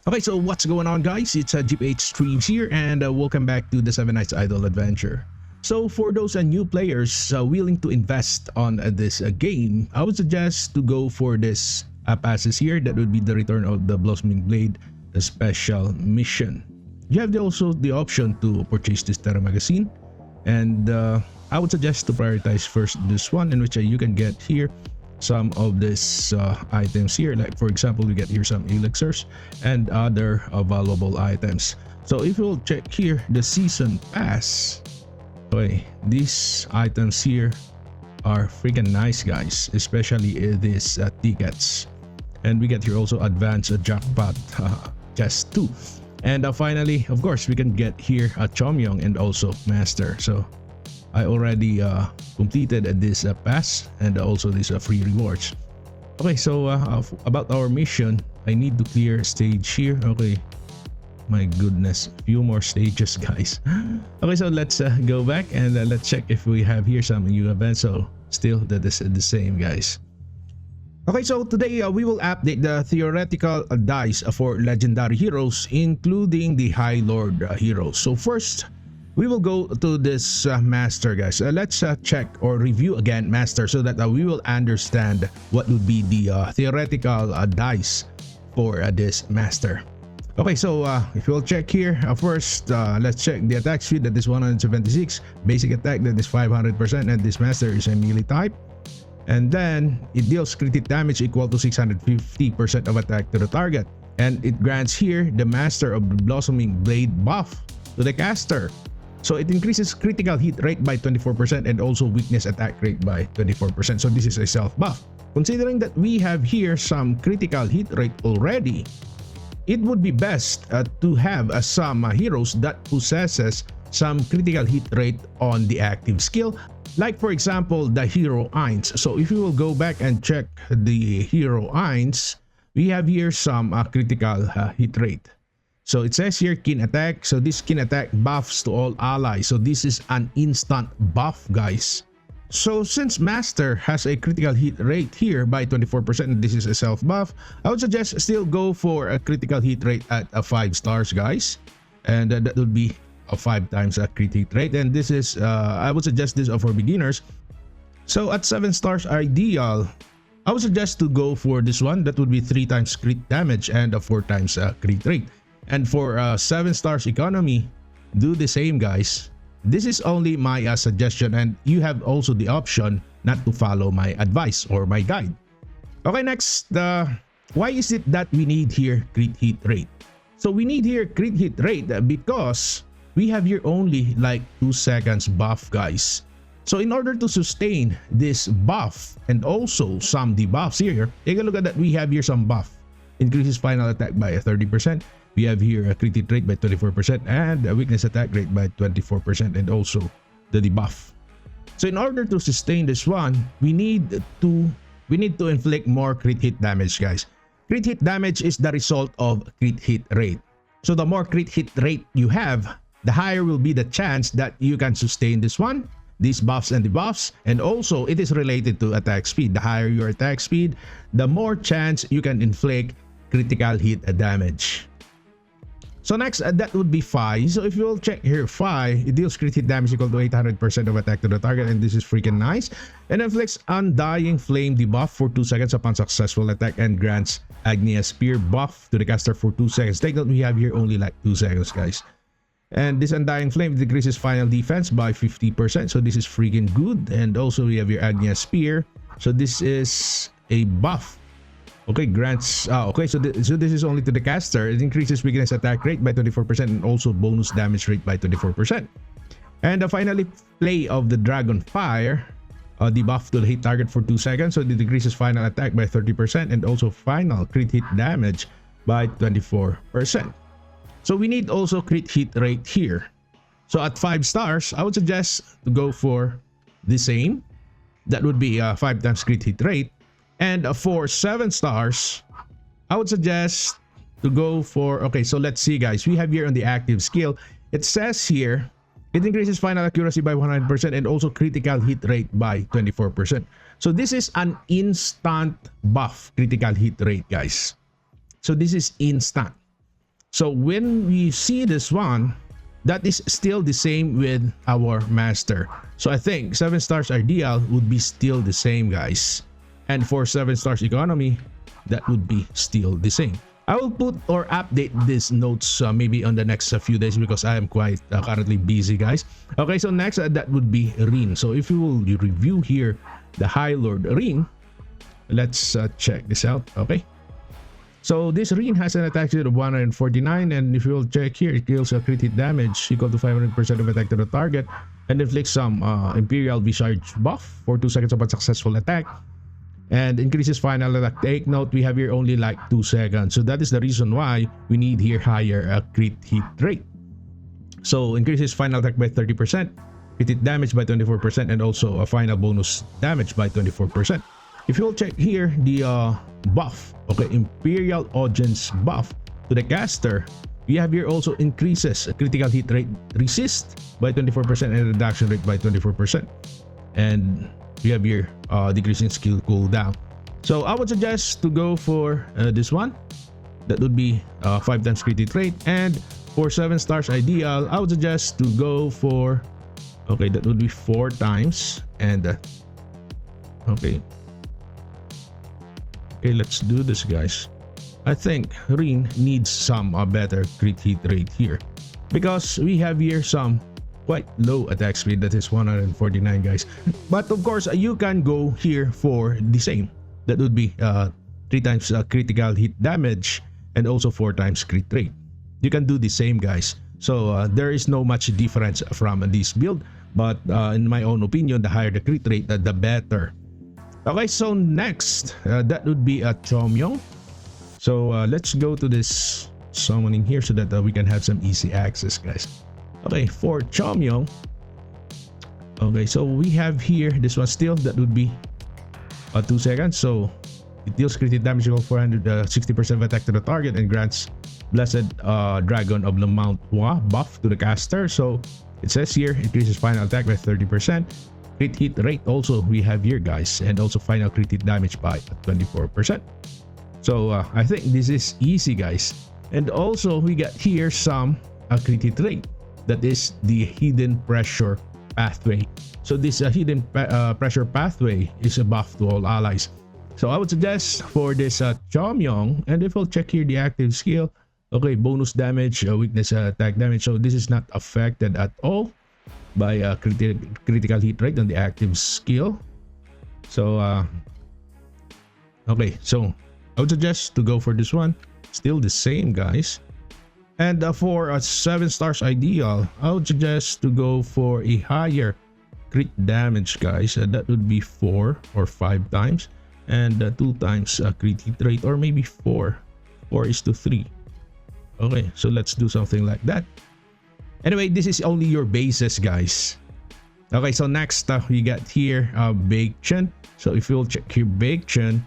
Okay, so what's going on, guys? It's GPH Streams here, and welcome back to the 7 Nights Idol Adventure. So for those new players willing to invest on this game, I would suggest to go for this passes here. That would be the Return of the Blossoming Blade, the special mission. You have also the option to purchase this Terra magazine, and I would suggest to prioritize first this one, in which you can get here some of these items here. Like for example, we get here some elixirs and other valuable items. So if you'll check here the season pass, okay, these items here are freaking nice, guys, especially these tickets. And we get here also advanced jackpot chest 2. And finally, of course, we can get here a Chomyong and also master. So I already completed this pass and also these free rewards. Okay, so about our mission, I need to clear stage here. Okay, my goodness, few more stages, guys. Okay, so let's go back and let's check if we have here some new events. So still that is the same, guys. Okay, so today we will update the theoretical dice for legendary heroes, including the High Lord heroes. So first, we will go to this master, guys. Let's check or review again master, so that we will understand what would be the theoretical dice for this master. Okay, so if you'll check here, first let's check the attack speed. That is 176, basic attack that is 500%, and this master is a melee type. And then it deals crit damage equal to 650% of attack to the target, and it grants here the Master of the Blossoming Blade buff to the caster. So it increases critical hit rate by 24% and also weakness attack rate by 24%. So this is a self buff. Considering that we have here some critical hit rate already, it would be best to have some heroes that possesses some critical hit rate on the active skill. Like for example, the hero Eins. So if you will go back and check the hero Eins, we have here some critical hit rate. So it says here kin attack. So this kin attack buffs to all allies. So this is an instant buff, guys. So since master has a critical hit rate here by 24%, and this is a self buff, I would suggest still go for a critical hit rate at 5 stars, guys. And that would be a 5 times a crit hit rate, and this is I would suggest this for beginners. So at 7 stars ideal, I would suggest to go for this one. That would be 3 times crit damage and 4 times crit rate. And for 7 stars economy, do the same, guys. This is only my suggestion, and you have also the option not to follow my advice or my guide. Okay, next, why is it that we need here crit hit rate? So we need here crit hit rate because we have here only like 2 seconds buff, guys. So in order to sustain this buff and also some debuffs here, take a look at that. We have here some buff. Increases final attack by 30%. We have here a crit hit rate by 24% and a weakness attack rate by 24%, and also the debuff. So in order to sustain this one, we need to inflict more crit hit damage, guys. Crit hit damage is the result of crit hit rate. So the more crit hit rate you have, the higher will be the chance that you can sustain this one, these buffs and debuffs, and also it is related to attack speed. The higher your attack speed, the more chance you can inflict critical hit damage. So next, that would be Phi. So if you will check here, Phi, it deals crit hit damage equal to 800% of attack to the target, and this is freaking nice. And inflicts Undying Flame debuff for 2 seconds upon successful attack, and grants Agnia Spear buff to the caster for 2 seconds. Take note, we have here only like 2 seconds, guys. And this Undying Flame decreases final defense by 50%. So this is freaking good. And also we have your Agnia Spear. So this is a buff. Okay, grants okay, so this is only to the caster. It increases weakness attack rate by 24% and also bonus damage rate by 24%. And finally, Play of the Dragon Fire, debuff to the hit target for 2 seconds. So it decreases final attack by 30% and also final crit hit damage by 24%. So we need also crit hit rate here. So at 5 stars, I would suggest to go for the same. That would be 5 times crit hit rate. And for 7 stars, I would suggest to go for, okay, so let's see, guys. We have here on the active skill, it says here, it increases final accuracy by 100% and also critical hit rate by 24%. So this is an instant buff critical hit rate, guys. So this is instant. So when we see this one, that is still the same with our master. So I think 7 stars ideal would be still the same, guys. And for 7 stars economy, that would be still the same. I will put or update these notes maybe on the next few days because I am quite currently busy, guys. Okay, so next that would be Rin. So if you will review here the High Lord Rin, let's check this out. Okay, so this Rin has an attack speed of 149, and if you will check here, it deals a crit hit damage equal to 500% of attack to the target and inflicts some Imperial Visage buff for 2 seconds upon successful attack, and increases final attack. Take note, we have here only like 2 seconds, so that is the reason why we need here higher crit hit rate. So increases final attack by 30%, crit hit damage by 24%, and also a final bonus damage by 24%. If you will check here the buff, okay, Imperial Audience buff to the caster, we have here also increases critical hit rate resist by 24% and reduction rate by 24%, and we have here decreasing skill cooldown. So I would suggest to go for this one. That would be 5 times crit hit rate, and for 7 stars ideal, I would suggest to go for, okay, that would be 4 times, and okay, let's do this, guys. I think Rin needs some better crit hit rate here because we have here some quite low attack speed, that is 149, guys. But of course, you can go here for the same. That would be 3 times critical hit damage and also 4 times crit rate. You can do the same, guys. So there is no much difference from this build, but in my own opinion, the higher the crit rate, the better. Okay, so next, that would be a Chomyong. So let's go to this summoning here so that we can have some easy access, guys. Okay, for Chomyong, okay, so we have here this one still, that would be 2 seconds. So it deals critical damage equal 460% of attack to the target and grants Blessed Dragon of the Mount Hua buff to the caster. So it says here increases final attack by 30%. Crit hit rate also we have here, guys, and also final crit hit damage by 24%. So I think this is easy, guys. And also we got here some crit hit rate, that is the hidden pressure pathway. So this hidden pressure pathway is a buff to all allies. So I would suggest for this Chomyong, and if we'll check here the active skill, okay, bonus damage, weakness attack damage, so this is not affected at all by critical hit rate on the active skill. So okay, so I would suggest to go for this one. Still the same, guys. And for a 7 stars ideal, I would suggest to go for a higher crit damage, guys. That would be 4 or 5 times, and 2 times crit hit rate, or maybe 4 is to 3. Okay, so let's do something like that. Anyway, this is only your bases, guys. Okay, so next we got here Baekchen. So if you'll check here Baekchen,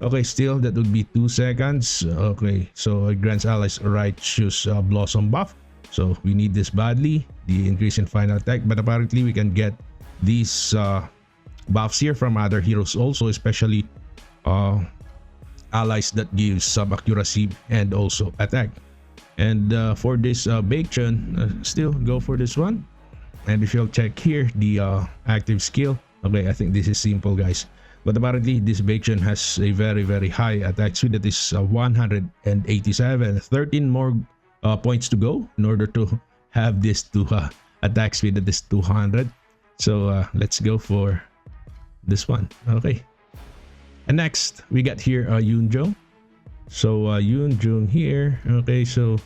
okay, still that would be 2 seconds. Okay, so it grants allies Righteous Blossom buff. So we need this badly, the increase in final attack. But apparently we can get these buffs here from other heroes also, especially allies that give some accuracy and also attack. And for this Baekchen, still go for this one. And if you'll check here the active skill, okay, I think this is simple, guys. But apparently this Baekchen has a very high attack speed, that is 187. 13 more points to go in order to have this to attack speed that is 200. So let's go for this one. Okay, and next we got here Yoonjong. So Yoonjong here. Okay, so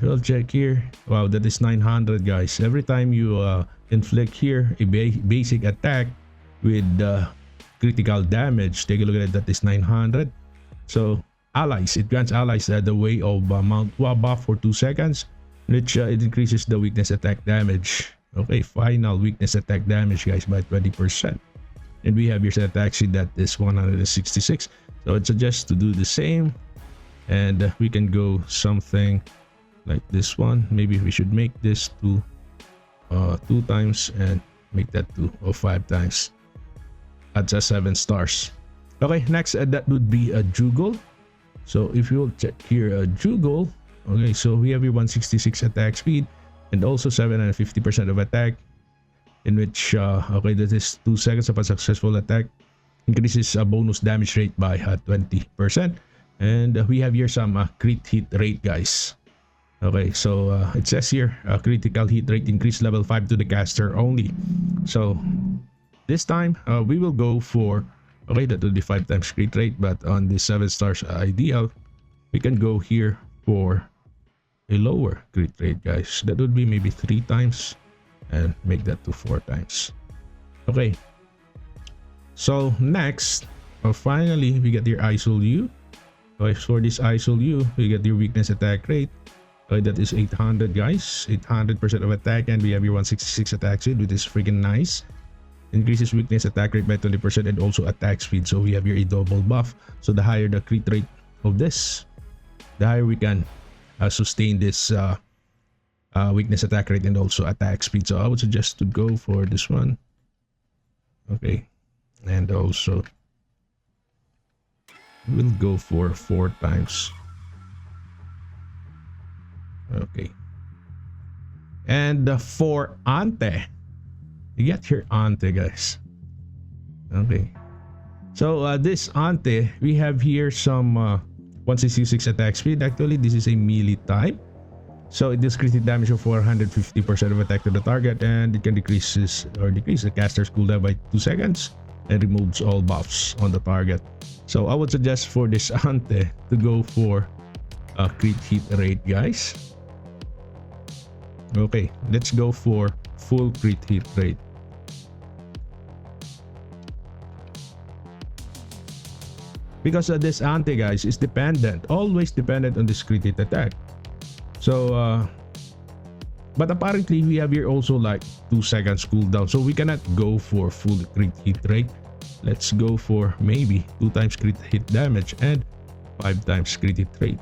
we'll check here. Wow, that is 900, guys. Every time you inflict here a basic attack with critical damage, take a look at it, that is 900. So allies, it grants allies the way of Mount Hua buff for 2 seconds, which it increases the weakness attack damage. Okay, final weakness attack damage, guys, by 20%. And we have your attack speed that is 166. So it suggests to do the same, and we can go something like this one. Maybe we should make this to 2 times and make that to 5 times at 7 stars. Okay, next that would be a Jugol. So if you'll check here Jugol, Okay, so we have your 166 attack speed and also 750% of attack, in which okay, that is 2 seconds of a successful attack, increases bonus damage rate by 20%, and we have here some crit hit rate, guys. Okay, so it says here critical hit rate increase level 5 to the caster only. So this time we will go for, okay, that will be 5 times crit rate, but on the 7 stars ideal we can go here for a lower crit rate, guys. That would be maybe 3 times and make that to 4 times. Okay, so next finally we get your isol U. Okay, for this isol U we get your weakness attack rate. That is 800, guys. 800% of attack, and we have your 166 attack speed, which is freaking nice. Increases weakness attack rate by 20% and also attack speed. So we have here a double buff. So the higher the crit rate of this, the higher we can sustain this weakness attack rate and also attack speed. So I would suggest to go for this one. Okay, and also we'll go for 4 times. Okay, and for ante, you get your ante, guys. Okay, so this ante, we have here some 166 attack speed. Actually this is a melee type, so it does critical damage of 450% of attack to the target, and it can decrease the caster's cooldown by 2 seconds and removes all buffs on the target. So I would suggest for this ante to go for a crit hit rate, guys. Okay, let's go for full crit hit rate. Because this ante, guys, is always dependent on this crit hit attack. So but apparently we have here also like 2 seconds cooldown, so we cannot go for full crit hit rate. Let's go for maybe 2 times crit hit damage and 5 times crit hit rate.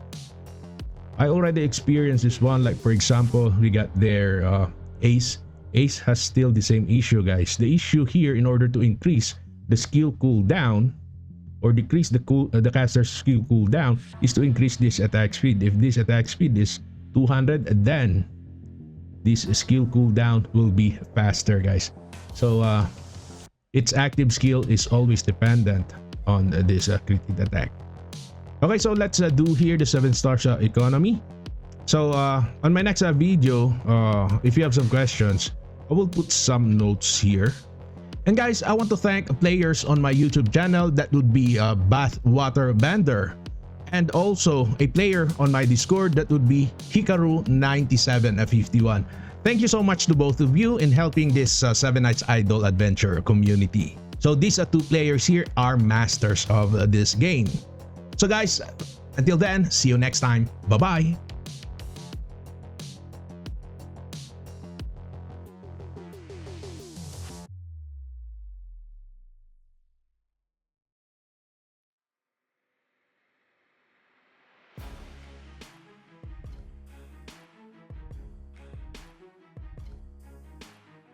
I already experienced this one. Like for example, we got their Ace. Ace has still the same issue, guys. The issue here, in order to increase the skill cooldown or decrease the caster's skill cooldown, is to increase this attack speed. If this attack speed is 200, then this skill cooldown will be faster, guys. So its active skill is always dependent on this crit hit attack. Okay, so let's do here the 7 stars economy. So on my next video, if you have some questions, I will put some notes here. And guys, I want to thank players on my YouTube channel. That would be Bath Water Bender, and also a player on my Discord. That would be Hikaru9751. Thank you so much to both of you in helping this 7 Nights Idol Adventure community. So these 2 players here are masters of this game. So guys, until then, see you next time. Bye-bye.